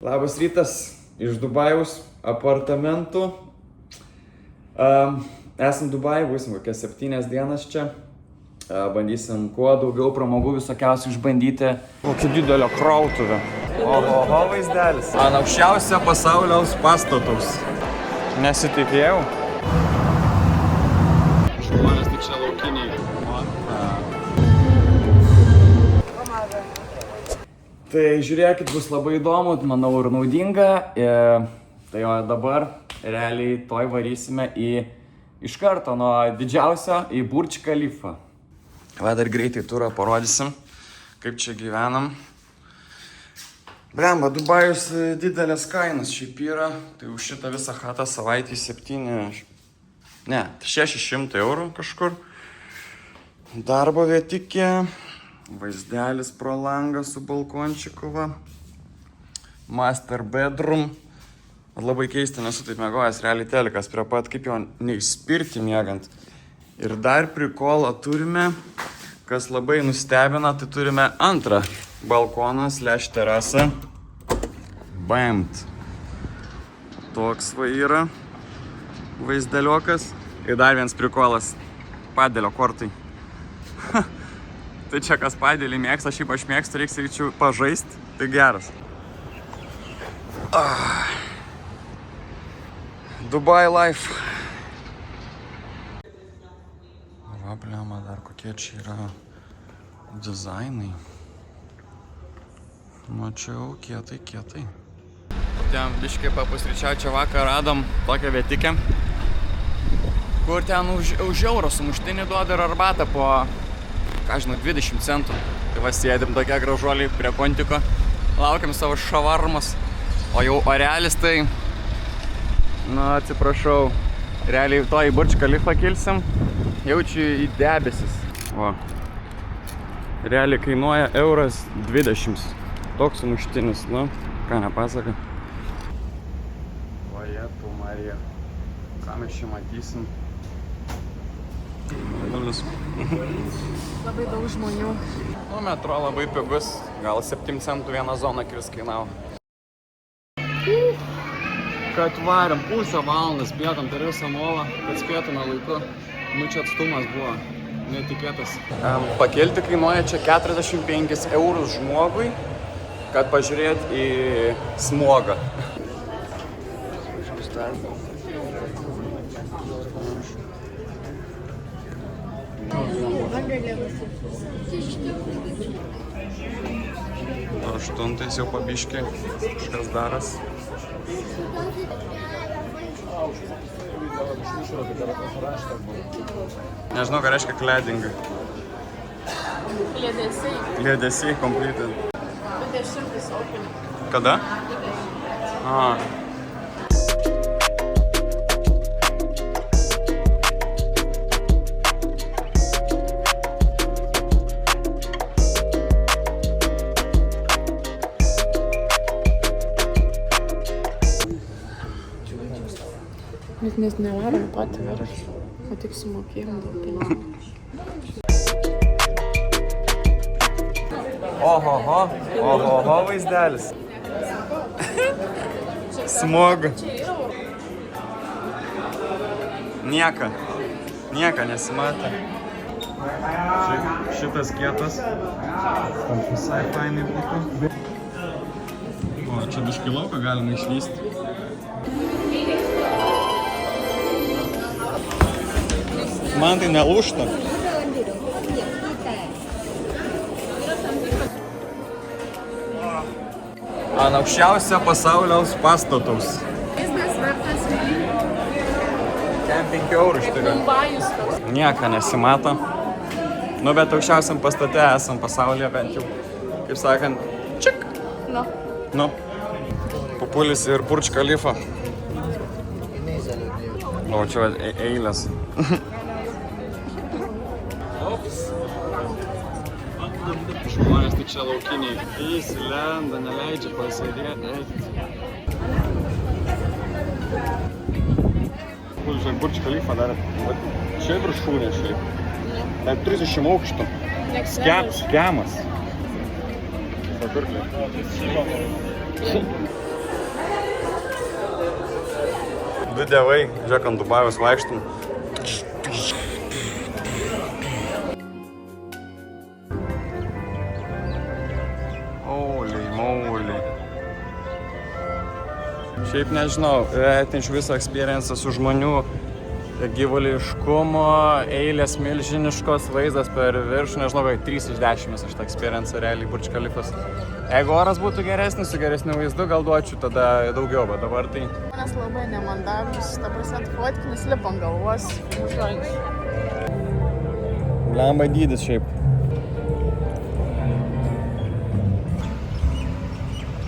Labas rytas iš Dubajaus apartamentų. Esam Dubajui, būsim kokias 7 dienas čia. Bandysim kuo daugiau pramogų visokiausių išbandyti. Kokį didelio krautuvę. Oho, vaizdelis. Ant aukščiausio pasauliaus pastataus. Nesitikėjau. Žmonės tik čia laukiniai. Tai žiūrėkit, bus labai įdomu, manau ir naudinga. Tai o dabar realiai toj varysime iš karto nuo didžiausio į Burj Khalifa. Va, dar greitai turą parodysim, kaip čia gyvenam. Blemba, Dubajus didelės kainos šiaip yra. Tai už šitą visą chatą savaitį 600 eurų kažkur. Darbo vietikė. Vaizdelis pro langą su balkončiku, va. Master bedroom. Labai keista, nesu taip miegojęs, realiai telikas prie pat, kaip jo neišspirti miegant. Ir dar prikolą turime, kas labai nustebina, tai turime antrą balkoną / terasą. Bamt. Toks va yra vaizdeliokas. Ir dar vienas prikolas. Padelio kortai. Tai čia kas padelį mėgsta, šiaip aš mėgstu, reiks reičiau pažaisti, tai geras. Dubai life. Va, blema, dar kokie čia yra dizainai. Nu, čia jau kietai. Ten biškai papusryčiau, čia vakar radom tokią vietikę, kur ten už eurą sumuštinį duoda ir arbatą po 20 centų. Tai va, sėdim tokia gražuoliai prie kontiko, laukiam savo šavarmos. O jau orealis tai, atsiprašau, realiai to į Burj Khalifa kilsim, jaučiu į debesis. O, realiai kainuoja €20. Toks sumuštinis, ką nepasaka. O jetu Marija, ką mes čia matysim? Labai daug žmonių. Metro labai pigus, gal 7 centų vieną zoną kirs kainavo. Kad varėm pusę valandas bėgam per visą molą, kad spėtume laiku. Čia atstumas buvo netikėtas. Pakelti kainuoja čia 45 eurus žmogui, kad pažiūrėt į smogą. Aštuntais jau pabiški, kažkas daras. Nežinau, ką reiškia cladding. Kliedesiai completed. Kada? Nes nevarom patį verslą, o tik sumokėjom daug pinigų. Oho, vaizdelis. Smog. Nieka nesimatė. Šitas kietas. Visai fainai būtų. O, čia biškį lauką galima išvysti. Man tai nelūžta. Ant aukščiausio pasauliaus pastataus. Biznes vertas. Ten 5 eurų išturiu. Nieka nesimato. Bet aukščiausiam pastate esam pasaulyje bent jau. Kaip sakant, čik. Papulis ir Burj Khalifa. O čia eilės. Žmonės tai čia laukiniai. Įsilenda, neleidžia pasėdėti. Burj Khalifa dar. Čia viršūnė šiaip. Tai 30 aukštų. Skemas. Du dievai, žiūrėk, ant Dubajos vaikštum. Mauliai. Šiaip nežinau, vertinčiau visą experienciją su žmonių gyvuliškumo, eilės milžiniškos, vaizdas per viršų, nežinau, 3 iš 10 aš tą experienciją realiai Burj Khalifas. Jeigu oras būtų geresnis, su geresniu vaizdu, gal duočiau tada daugiau, bet dabar tai... Manas labai nemandagus, ta prasme, fotkinis lipa ant galvos. Blemba dydis šiaip.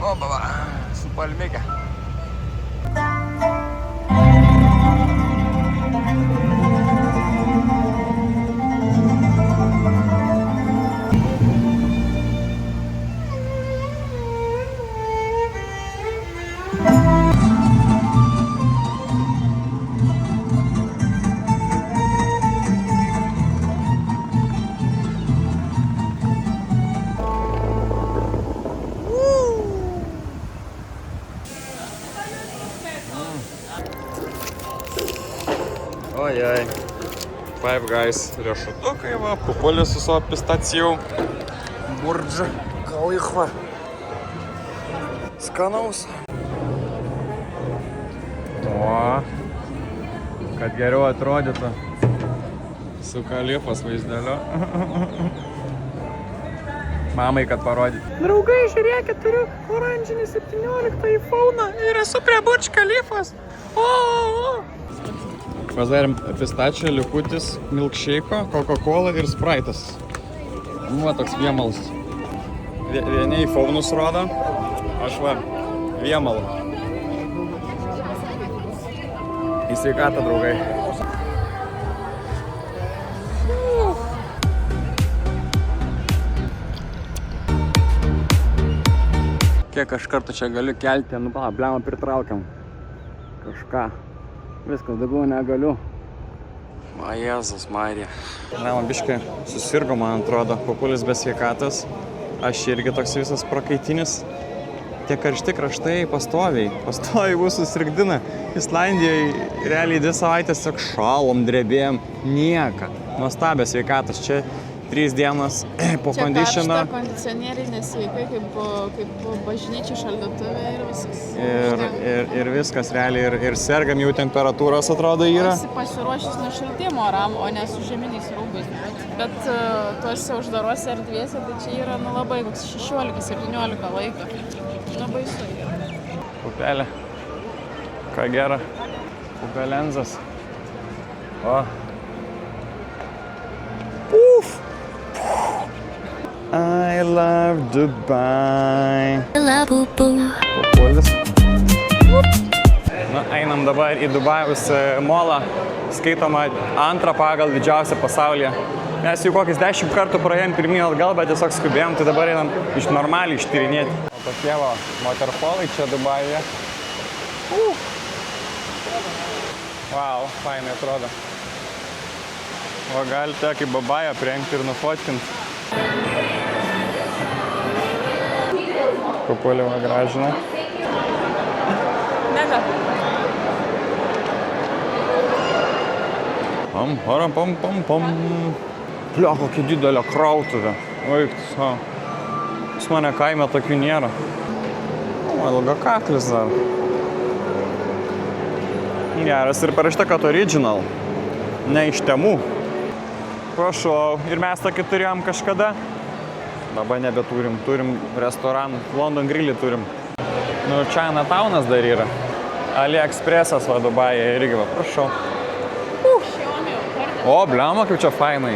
O, baba, su palmike. Ojej. Five Guys riešutukai, va, pupulis su savo pistacijų. Burdž Khalifa. Skanaus. O, kad geriau atrodytų. Su Khalifos vaizdeliu. Mamai, kad parodyti. Draugai, žiūrėkit, turiu oranžinį 17 iPhone'ą ir esu prie Burj Khalifos. Padarėm pistačią, likutis, milkshake'o, Coca-Cola ir Sprite'as. Va, toks viemalas. Vieni iPhone'us rodo, aš va, viemalą. Į sveikatą, draugai. Kiek aš kartų čia galiu kelti, nu blemą pritraukiam. Kažką. Viskas, daugiau negaliu. O, Jėzus Marija. Blemą biškai susirgo, man atrodo, pupulis be sveikatas. Aš irgi toks visas prakaitinis. Tie karšti kraštai pastoviai bus susirgdina. Islandijoje realiai 2 savaitės tiesiog šalom, drebėjom, nieka. Nuostabės sveikatas, čia 3 dienas po kondiciono. Čia karšta kondicionieriai nesveikai, kaip bažnyčių šaldytuvė ir viskas. Ir viskas realiai, ir sergam jau temperatūros atrodo yra. Esi pasiruošęs nuo šiltimo oram, o ne su žieminiais rūbais. Bet tuose uždaruose erdvėse, tai čia yra labai koks 16-17 laiko. Baisu yra. Pupelė. Ką gera. Pupelenzas. O. Uf. I love Dubai. Pupulis. Na, einam dabar į Dubajaus molą. Skaitoma 2 pagal didžiausią pasaulyje. Mes jau kokius 10 kartų praėjom pirmyn atgal, bet tiesiog skubėjom, tai dabar einam normaliai ištyrinėti. O tokie va, waterfallai čia Dubajuje. Wow, fainai atrodo. O galite kaip babają priimti ir nufotkinti. Pupulį va gražina. Mega. Pam. Pliu, kokia didelė krautuvė. Oik, pas mane kaime tokių nėra. O, ilgakaklis dar. Geras ir parašyta, kad original. Ne iš Temu. Prašau, ir mes tokį turėjom kažkada. Dabar nebeturim, turim restoraną, London Grillį turim. Nu, Chinatownas dar yra. AliExpressas va Dubaje irgi va, prašau. O, blema, kaip čia fainai.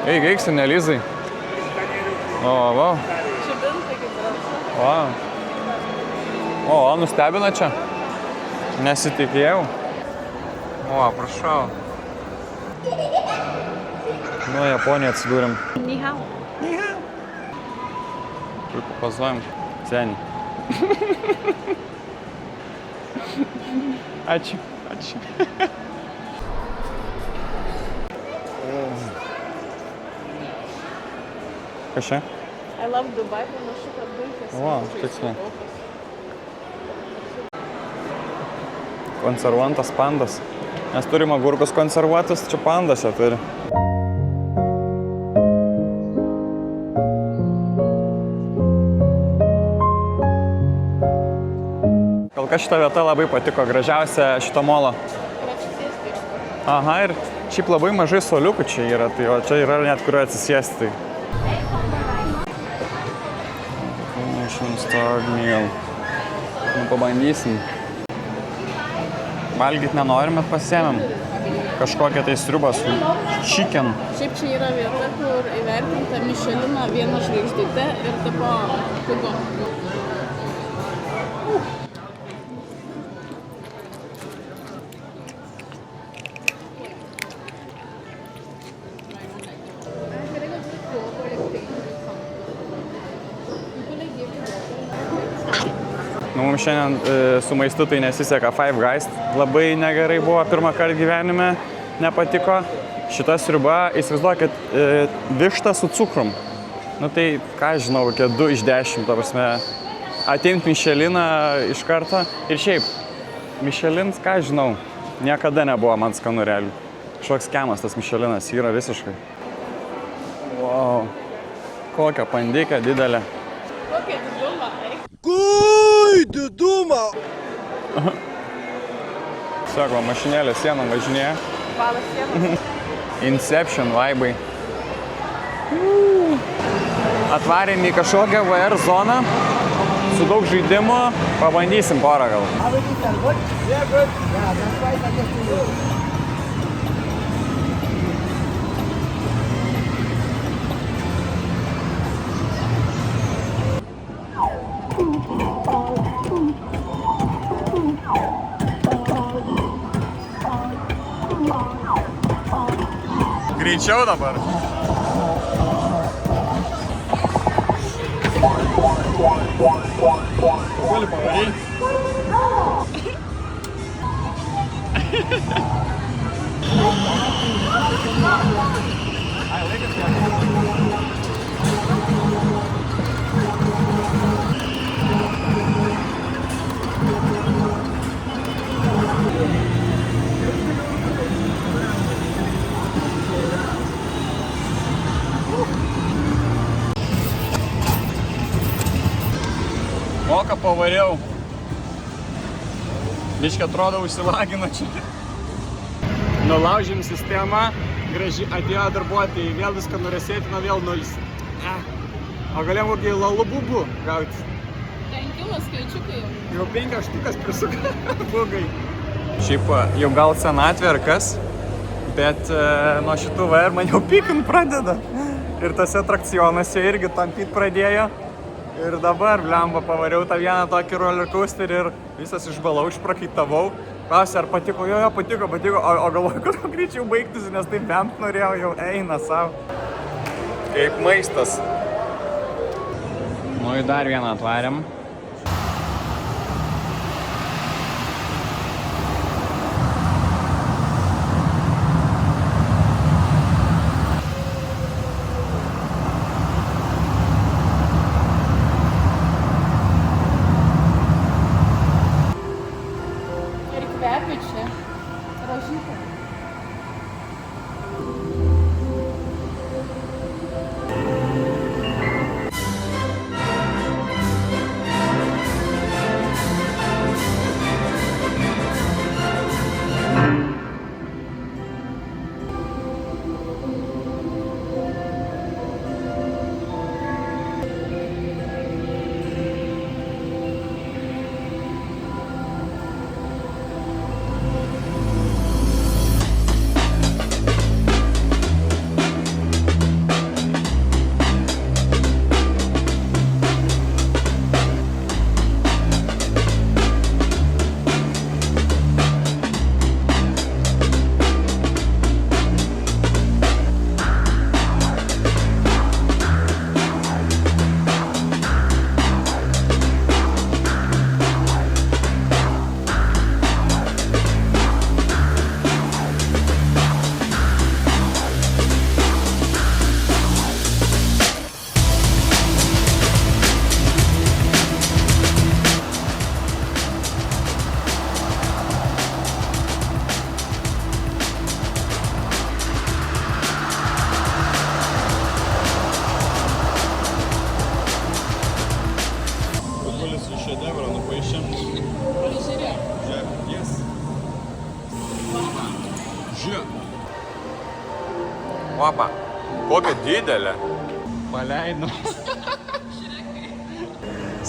Eik, senelizai. O, va. O, nustebina čia. Nesitikėjau. O, prašau. Nu, Japoniją atsidūrėm. Ni hao. Kaip papazuojam. Seniai. Ačiū. Kas čia? I love Dubai, panašu, kad baigėsi. O, tiksliai. konservuotas pandas. Mes turim agurkus konservuotus, čia pandas čia turi. Kol kas šita vieta labai patiko, gražiausia šito molo. Aha, ir šiaip labai mažai soliukų čia yra, tai o čia yra net kur atsisėsti. Star meal. Nu, pabandysim. Valgyt nenorim, bet pasiėmėm. Kažkokią tai sriubą su chicken. Šiaip čia yra vieta, kur įvertinta Michelino 1 žvaigždutė ir tipo pigu. Nu, mums šiandien su maistu tai nesiseka Five Guys. Labai negerai buvo pirmą kartą gyvenime, nepatiko. Šita sriuba, įsivaizduokit, višta su cukrum. Nu tai, ką žinau, kokie 2 iš 10, ta prasme, ateimt Micheliną iš karto. Ir šiaip, Michelins, ką žinau, niekada nebuvo man skanu realiai. Kažkoks kemas tas Michelinas yra visiškai. Wow, kokia pandikė didelė. Kokia diduma, eik. Kui didumą! Sako, mašinėlė sienom važinėja. Valas sienos. Inception vaibai. Atvarėm į kažkokią VR zoną su daug žaidimų. Pabandysim porą gal. Greičiau dabar. Gali pavaryti. Ai, laikas jau. Moka pavariau. Biškai atrodo užsilagino čia. Nulaužėm sistemą, gražiai atėjo darbuotojai, vėl viską nuresėtino, vėl 0. O galėjom kokį lalububų gauti. 5 skaičiukai jau. Jau 5 štukas prisuka bugai. Šiaip jau gal senatvė ar kas, bet nuo šitų VR man jau pykint pradeda. Ir tas atrakcionuose irgi tampyt pradėjo. Ir dabar, blemba, pavariau tą vieną tokį rollercoasterį ir visas išbalau, išprakaitavau. Klausė, ar patiko? Jo, patiko. O galvoju, kad greičiau baigtųsi, nes taip bent norėjau, jau eina savo. Kaip maistas. Nu, į dar vieną atvarėm. čia? Žiūrėk. Yes. Žiūrėk. Opa, kokia didelė. Paleidau.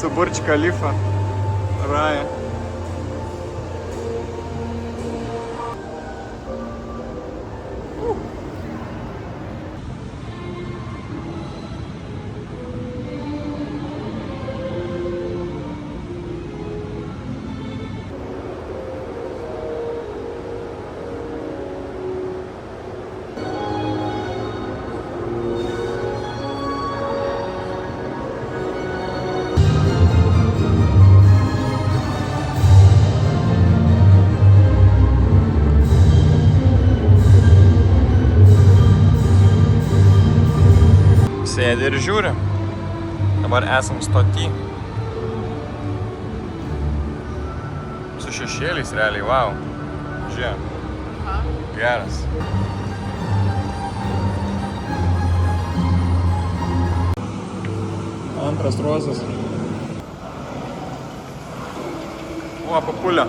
Su Burj Khalifa. Raja. Sėdi ir žiūri. Dabar esam stoty. Su šešėliais realiai, wow. Žiūrėk. Geras. Antras ruožas. O, papulė.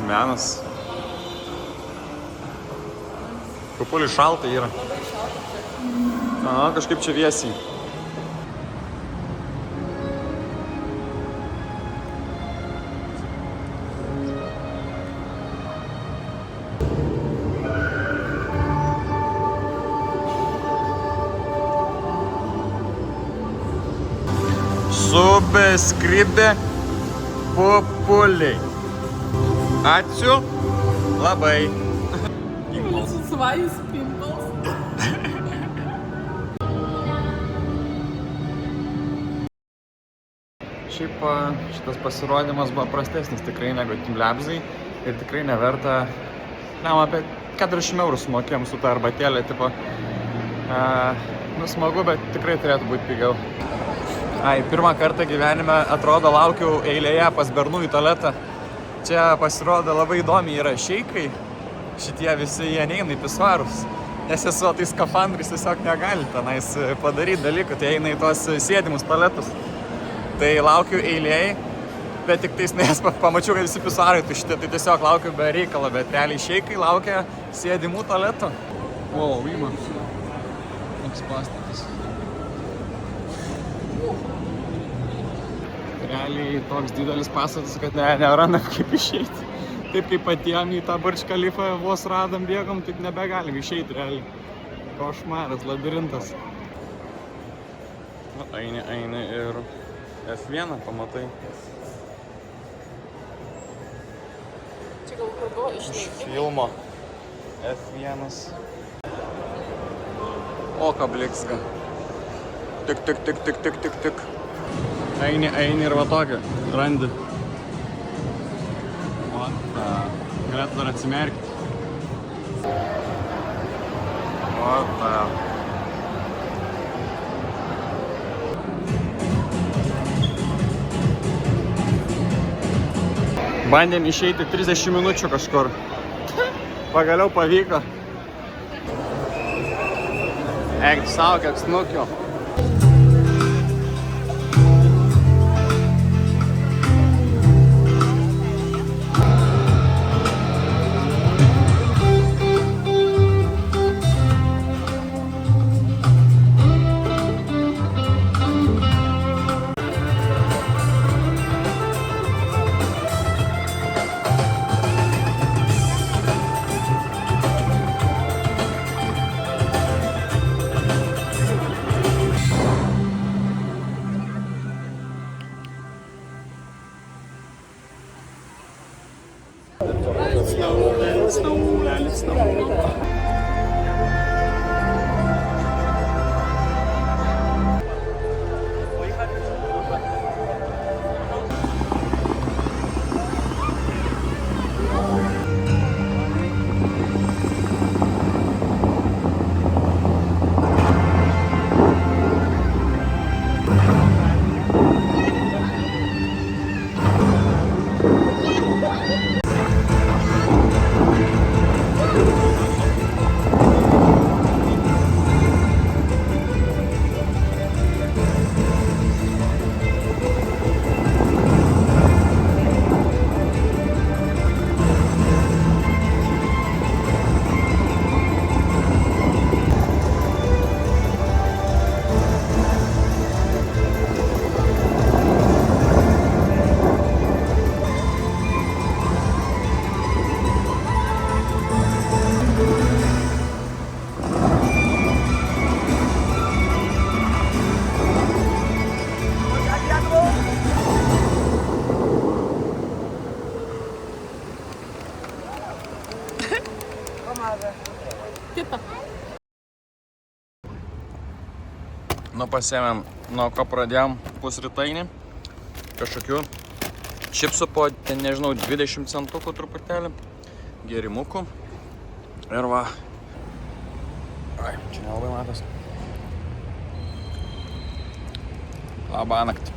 Menas. Papulį šaltai yra. Aha, kažkaip čia viesiai. Subscribe populiai. Ačiū labai. Svajus pimples. Šiaip šitas pasirodymas buvo prastesnis tikrai negu Timlabsai ir tikrai neverta. Apie 40 eurų sumokėjom su ta arbatėlė, tipo. Smagu, bet tikrai turėtų būti pigiau. Pirmą kartą gyvenime atrodo laukiau eilėje pas bernų į tualetą. Čia pasirodo labai įdomiai yra šeikai. Šitie visi jie neina į pisuarus. Nes jie su tais skafandrais tiesiog negali tenais padaryti dalykų. Tai eina į tos sėdimus tualetus. Tai laukiu eilėje, bet tik tais nes pamačiau, kad visi pisuarai tušti. Tai tiesiog laukiu be reikalo, bet realiai šeikai laukia sėdimų tualetų. Wow, vyma. Toks pastatas. Realiai toks didelis pastatas, kad nerandam kaip išeiti. Taip kaip atėjom į tą Burj Khalifa, vos radom, bėgom, taip nebegalim išeiti realiai. Košmaras, labirintas. Eini ir F1 pamatai. Čia gal kur buvo Iš išleidimo. filmo F1. O, kablikska. Tik. Eini ir va tokia, randi. Galėtų dar atsimerkti. Bandėm išeiti 30 minučių kažkur. Pagaliau pavyko. Eik savo, kiek snukio. Nu, pasėmėm, nuo ko pradėjom pusrytainį. Kažkokių čipsų po, ten nežinau, 20 centukų truputėlį. Gėrimukų. Ir va. Ai, čia nelabai matas. Labanakt.